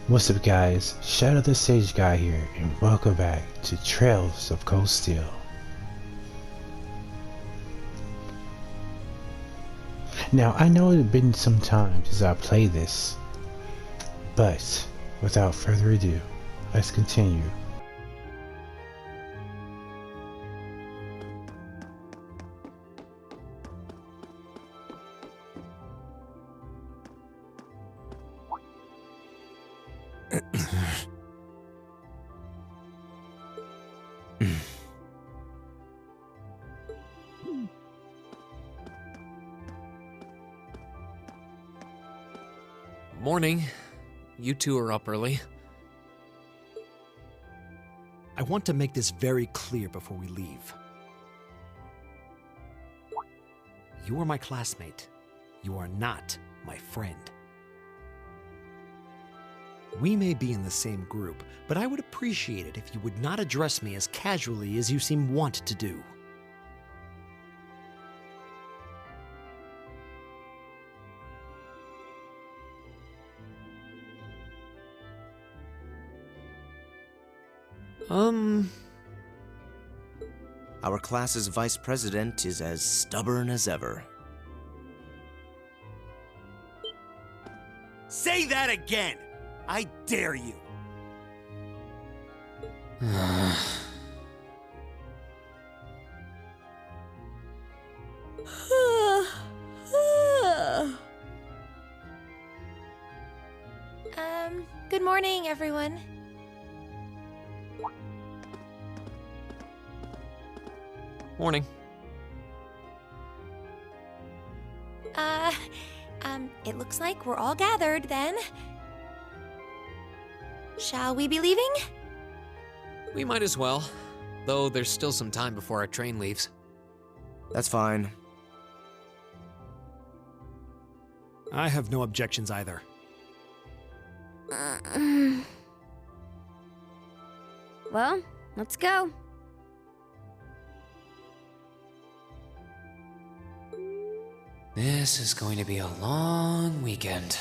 What's up guys, Shadow the Sage Guy here, and welcome back to Trails of Cold Steel. Now I know it's been some time since I played this, but without further ado, let's continue. Morning. You two are up early. I want to make this very clear before we leave. You are my classmate. You are not my friend. We may be in the same group, but I would appreciate it if you would not address me as casually as you seem wont to do. Our class's vice president is as stubborn as ever. Say that again! I dare you! Good morning, everyone. Morning. It looks like we're all gathered then. Shall we be leaving? We might as well, though there's still some time before our train leaves. That's fine. I have no objections either. Well, let's go. This is going to be a long weekend.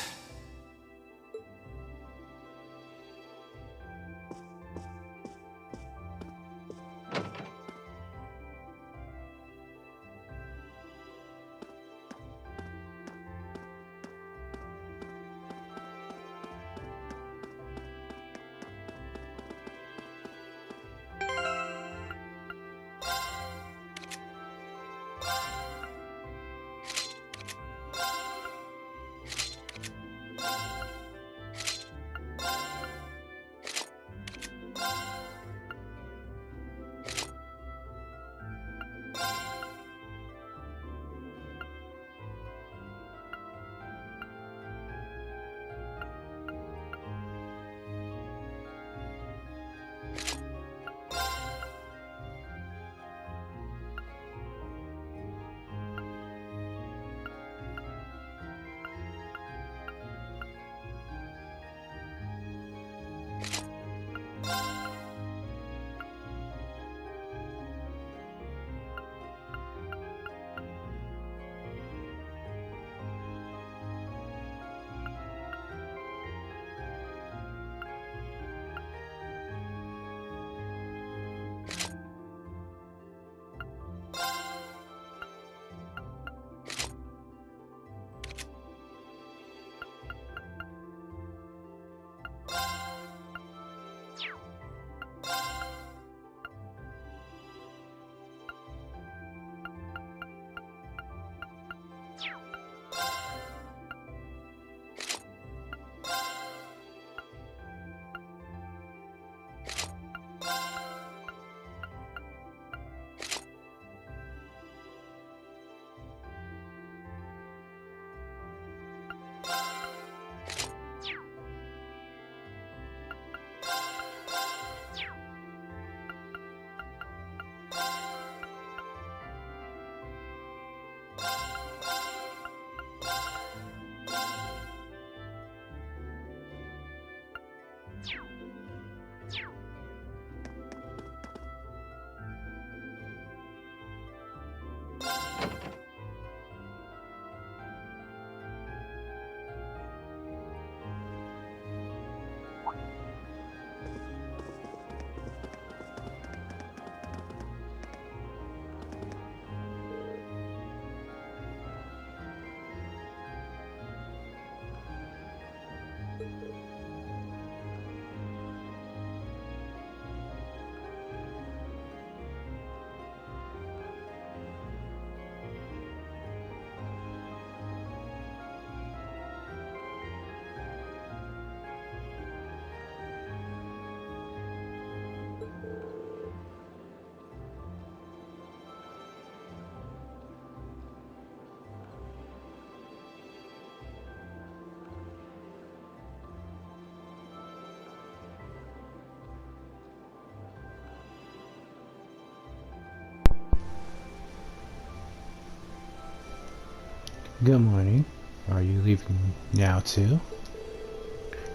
Good morning. Are you leaving now too?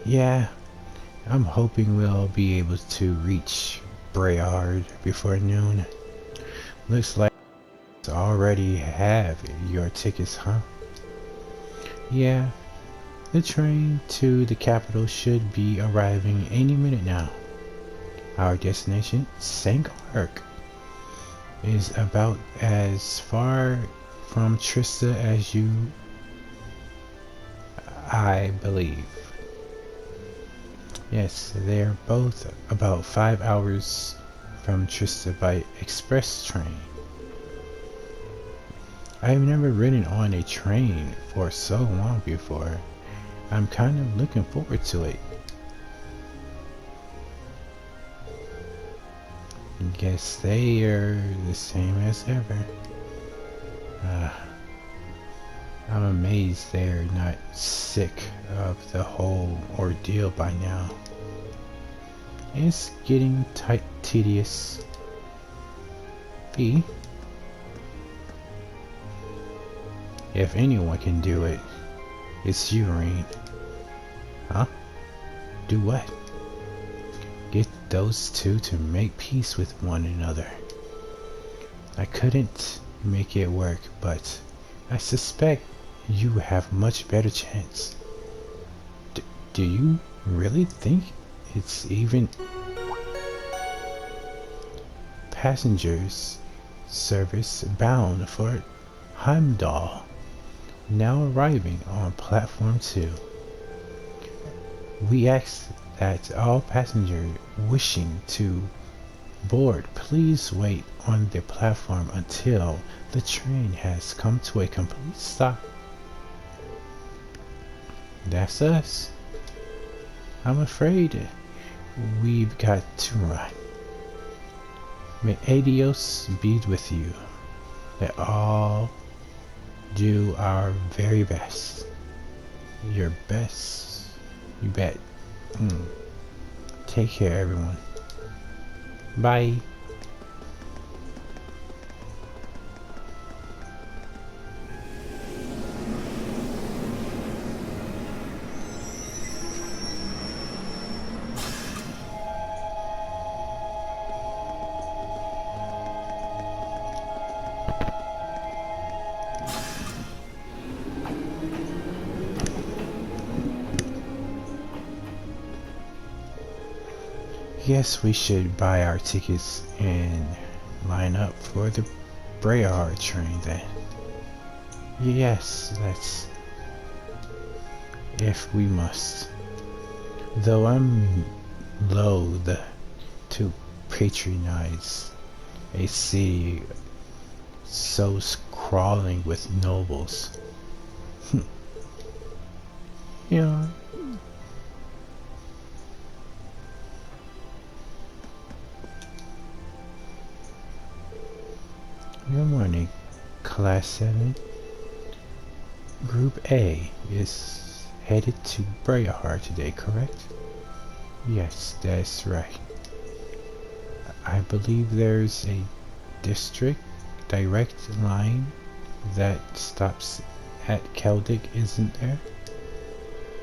Yeah, I'm hoping we'll be able to reach Brayard before noon. Looks like you already have your tickets, huh? Yeah, the train to the capital should be arriving any minute now. Our destination, Sankark, is about as far from Trista as I believe. Yes, they're both about 5 hours from Trista by express train. I've never ridden on a train for so long before. I'm kind of looking forward to it. Guess they are the same as ever. I'm amazed they're not sick of the whole ordeal by now. It's getting tedious. If anyone can do it, it's you, Rean. Huh? Do what? Get those two to make peace with one another. I couldn't make it work, but I suspect you have much better chance. Do you really think it's even passengers service bound for Heimdall, now arriving on platform 2? We ask that all passengers wishing to board please wait on the platform until the train has come to a complete stop. That's us. I'm afraid we've got to run. May Adios be with you. Let all do our very best. Your best, you bet. Take care, everyone. Bye. Guess we should buy our tickets and line up for the Brayard train then. Yes, that's if we must. Though I'm loath to patronize a city so crawling with nobles. Yeah. Good morning, Class 7. Group A is headed to Brayard today, correct? Yes, that's right. I believe there's a district direct line that stops at Keldic, isn't there?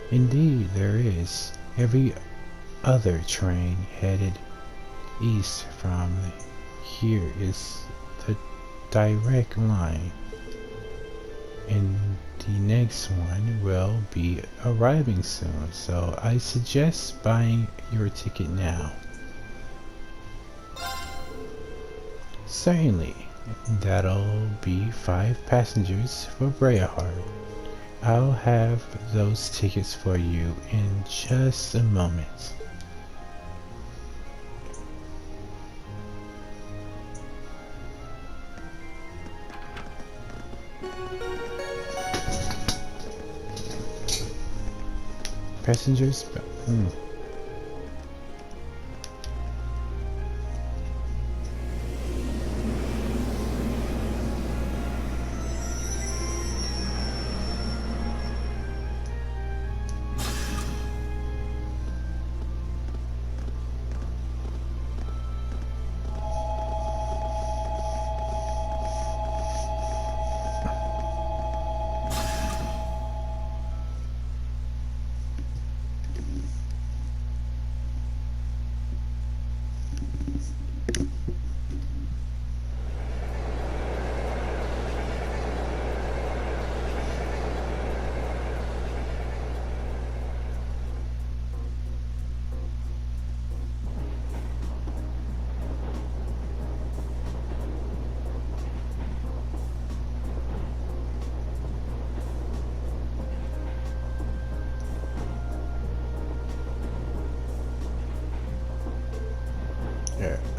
Indeed, there is. Every other train headed east from here is the direct line, and the next one will be arriving soon, so I suggest buying your ticket now. Certainly, that'll be 5 passengers for Brayard. I'll have those tickets for you in just a moment. Passengers?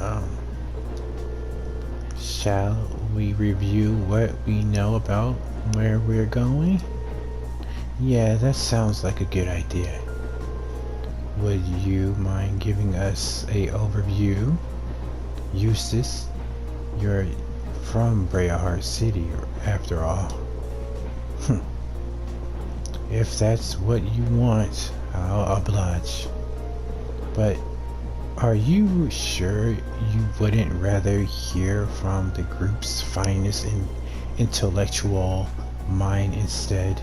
Um, shall we review what we know about where we're going? Yeah, that sounds like a good idea. Would you mind giving us a overview? Eustace, you're from Briarheart City, after all. If that's what you want, I'll oblige. But are you sure you wouldn't rather hear from the group's finest intellectual mind instead?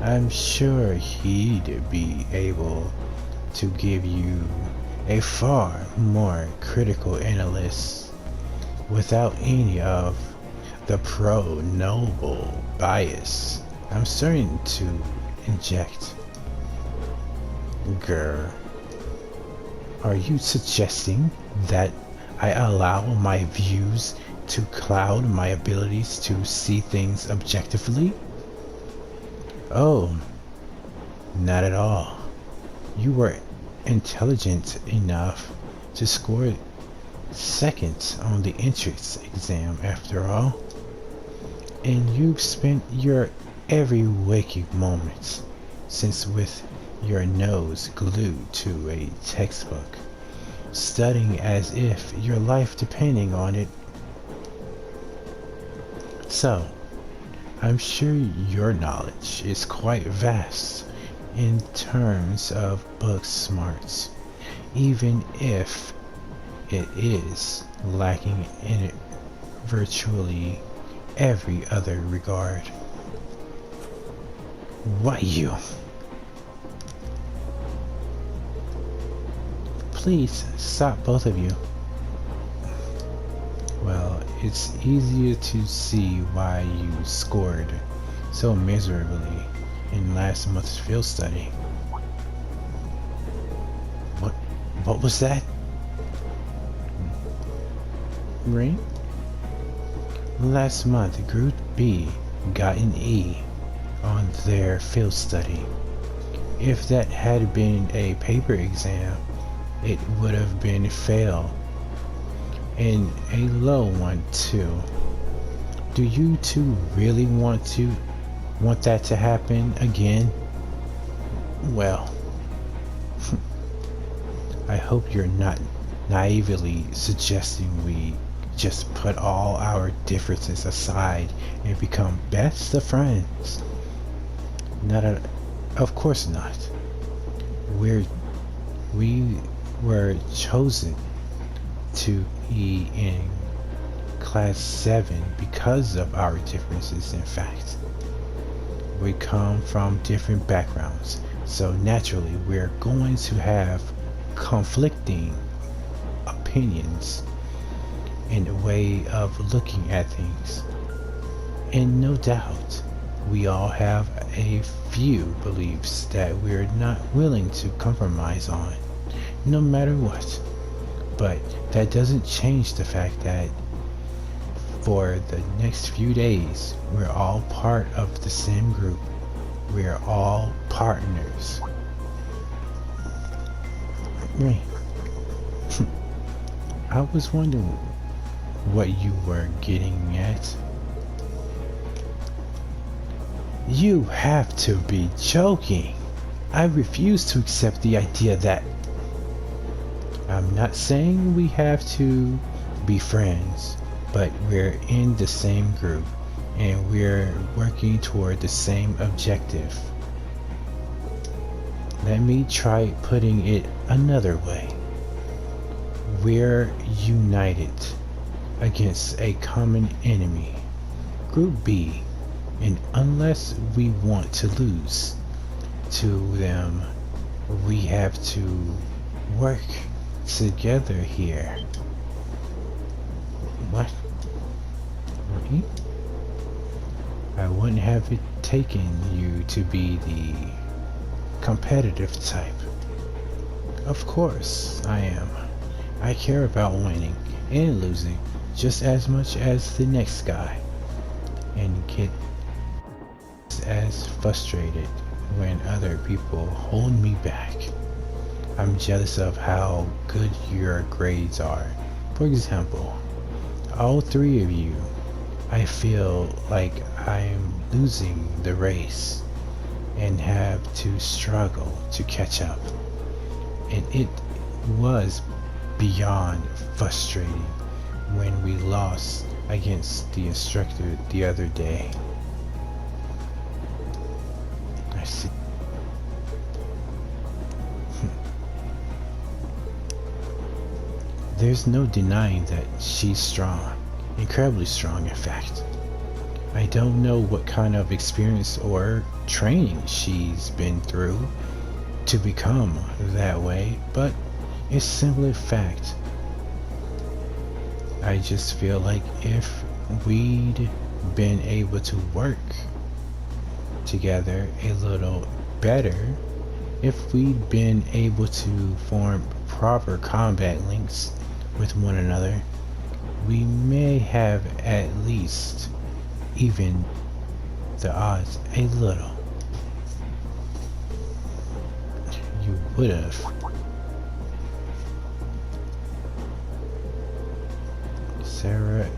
I'm sure he'd be able to give you a far more critical analysis without any of the pro-noble bias I'm starting to inject. Grr. Are you suggesting that I allow my views to cloud my abilities to see things objectively? Oh, not at all. You were intelligent enough to score second on the entrance exam after all. And you've spent your every waking moment since with your nose glued to a textbook, studying as if your life depending on it. So, I'm sure your knowledge is quite vast in terms of book smarts, even if it is lacking in it virtually every other regard. Why you? Please stop, both of you. Well, it's easier to see why you scored so miserably in last month's field study. What was that? Rain? Last month, Group B got an E on their field study. If that had been a paper exam, it would have been a fail. And a low one too. Do you two really want that to happen again? Well, I hope you're not naively suggesting we just put all our differences aside and become best of friends. Of course not. We were chosen to be in class 7 because of our differences. In fact, we come from different backgrounds, so naturally we're going to have conflicting opinions in a way of looking at things. And no doubt, we all have a few beliefs that we're not willing to compromise on, no matter what. But that doesn't change the fact that for the next few days, we're all part of the same group. We're all partners. Right. I was wondering what you were getting at. You have to be joking. I refuse to accept the idea that... I'm not saying we have to be friends, but we're in the same group and we're working toward the same objective. Let me try putting it another way. We're united against a common enemy, Group B, and unless we want to lose to them, we have to work together here. What? Really? I wouldn't have it taken you to be the competitive type. Of course I am. I care about winning and losing just as much as the next guy, and get as frustrated when other people hold me back. I'm jealous of how good your grades are. For example, all three of you, I feel like I'm losing the race and have to struggle to catch up. And it was beyond frustrating when we lost against the instructor the other day. I see. There's no denying that she's strong, incredibly strong in fact. I don't know what kind of experience or training she's been through to become that way, but it's simply a fact. I just feel like if we'd been able to work together a little better, if we'd been able to form proper combat links with one another, we may have at least evened the odds a little. You would have. Sarah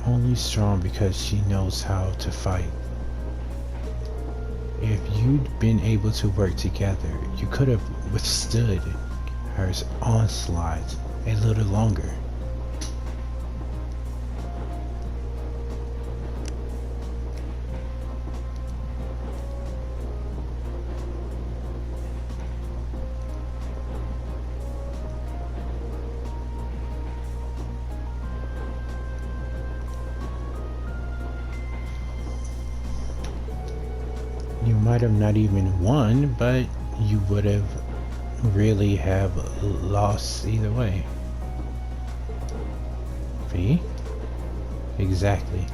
only strong because she knows how to fight. If you'd been able to work together, you could have withstood her onslaught a little longer. You might have not even won, but you would have really have lost either way. V? Exactly.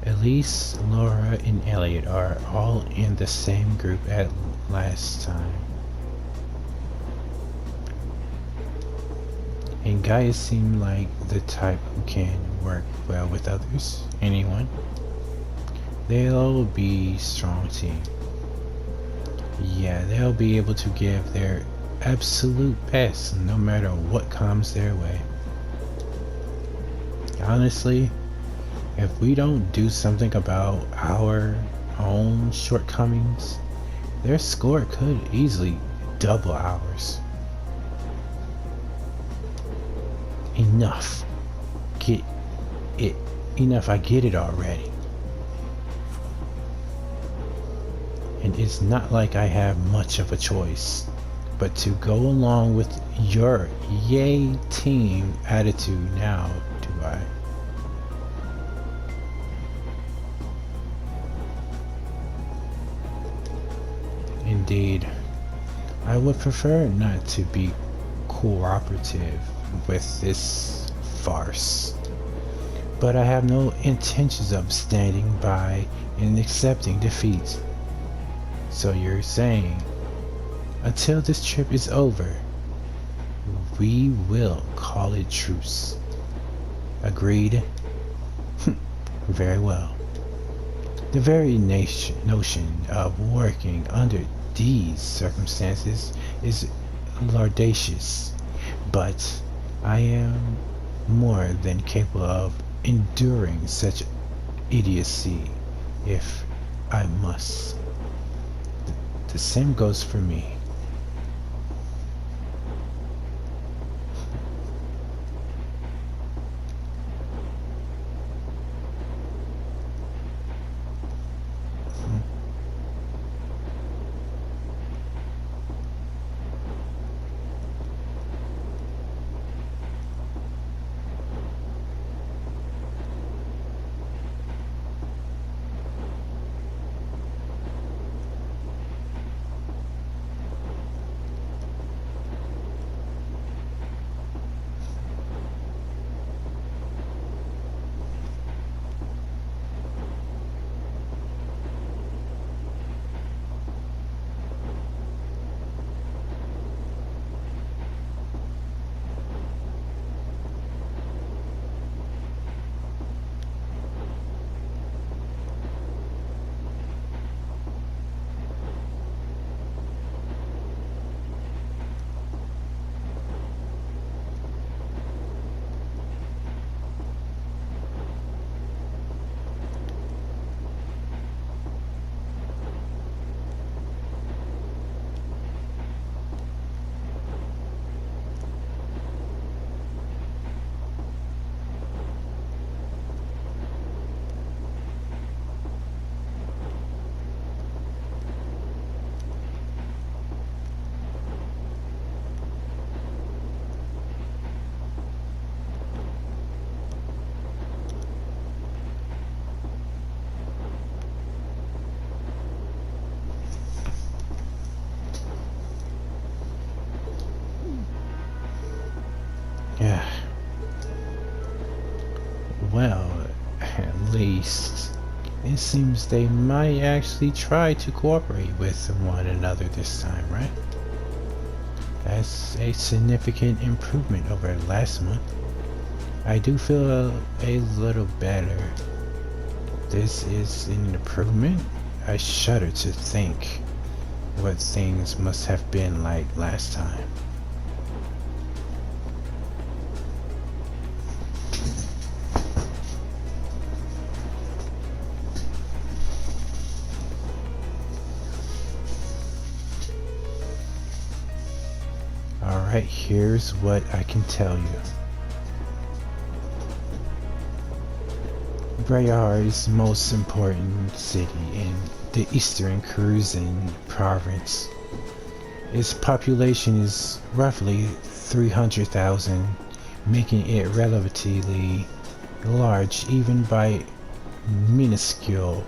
Elise, Laura, and Elliot are all in the same group at last time. And guys seem like the type who can work well with others. Anyone. They'll be strong team. Yeah, they'll be able to give their absolute best no matter what comes their way. Honestly, if we don't do something about our own shortcomings, their score could easily double ours. Enough. Get it. Enough. I get it already. And it's not like I have much of a choice but to go along with your yay team attitude now, do I? Indeed, I would prefer not to be cooperative with this farce, but I have no intentions of standing by and accepting defeat. So you're saying, until this trip is over, we will call it truce. Agreed? Very well. The very notion of working under these circumstances is laudacious, but I am more than capable of enduring such idiocy if I must. The same goes for me. least. It seems they might actually try to cooperate with one another this time, right? That's a significant improvement over last month. I do feel a little better. This is an improvement. I shudder to think what things must have been like last time. Alright, here's what I can tell you. Brayard is the most important city in the Eastern Cruzan province. Its population is roughly 300,000, making it relatively large even by minuscule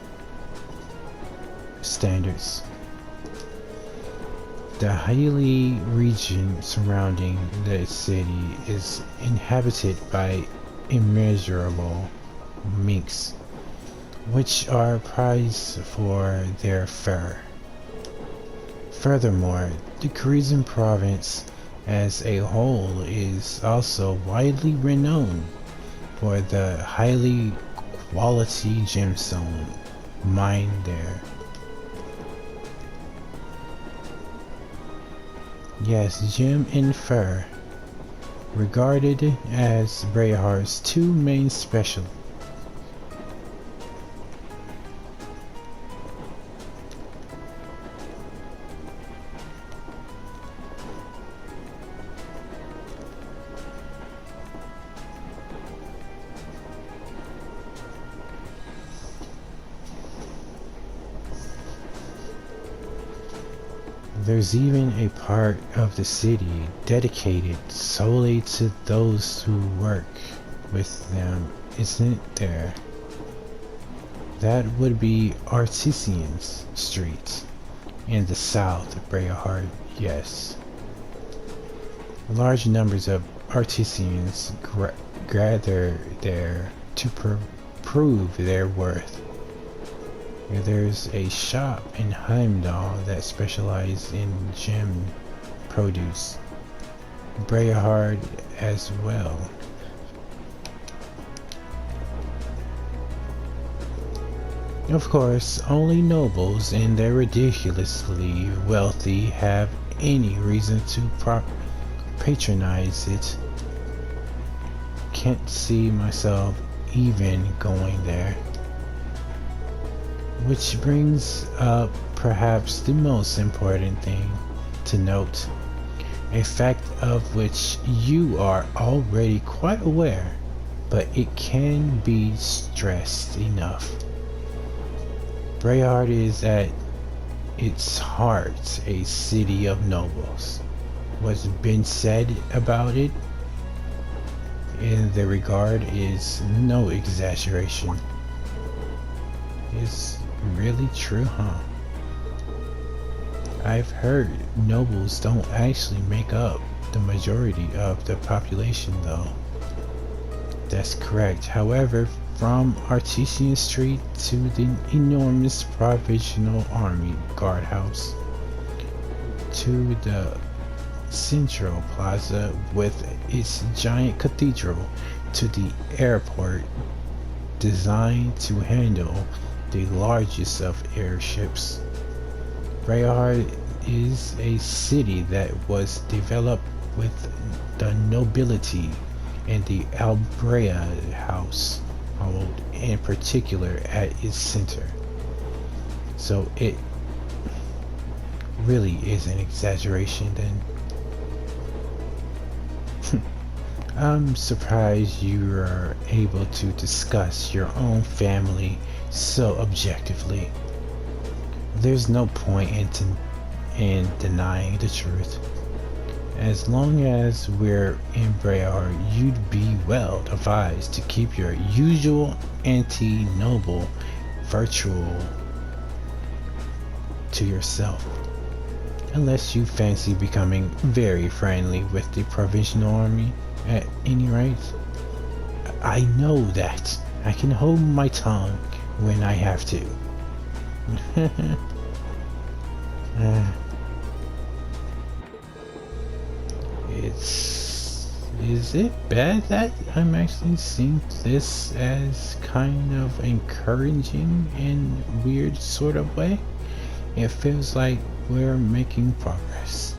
standards. The hilly region surrounding the city is inhabited by immeasurable minks, which are prized for their fur. Furthermore, the Cruzan province as a whole is also widely renowned for the highly quality gemstone mined there. Yes, gem and fur, regarded as Brayard's two main specialties. There's even a part of the city dedicated solely to those who work with them, isn't there? That would be Artisans Street in the south of Brayard, yes. Large numbers of artisans gather there to prove their worth. There's a shop in Heimdall that specializes in gem produce. Brayard as well. Of course, only nobles and the ridiculously wealthy have any reason to patronize it. Can't see myself even going there. Which brings up perhaps the most important thing to note, a fact of which you are already quite aware, but it can be stressed enough. Brayard is at its heart a city of nobles. What's been said about it in the regard is no exaggeration. It's really true, huh? I've heard nobles don't actually make up the majority of the population though. That's correct. However, from Artesian Street to the enormous Provisional Army guardhouse to the Central Plaza with its giant cathedral to the airport designed to handle the largest of airships. Brayard is a city that was developed with the nobility and the Albrea household in particular at its center. So it really is an exaggeration then. I'm surprised you are able to discuss your own family so objectively. There's no point in denying the truth. As long as we're in Brayard, you'd be well advised to keep your usual anti-noble virtual to yourself. Unless you fancy becoming very friendly with the Provisional Army at any rate. I know that. I can hold my tongue when I have to. Is it bad that I'm actually seeing this as kind of encouraging in a weird sort of way? It feels like we're making progress.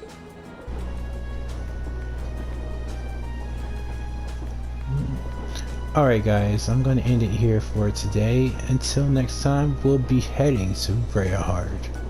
Alright guys, I'm gonna end it here for today. Until next time, we'll be heading to Brayard.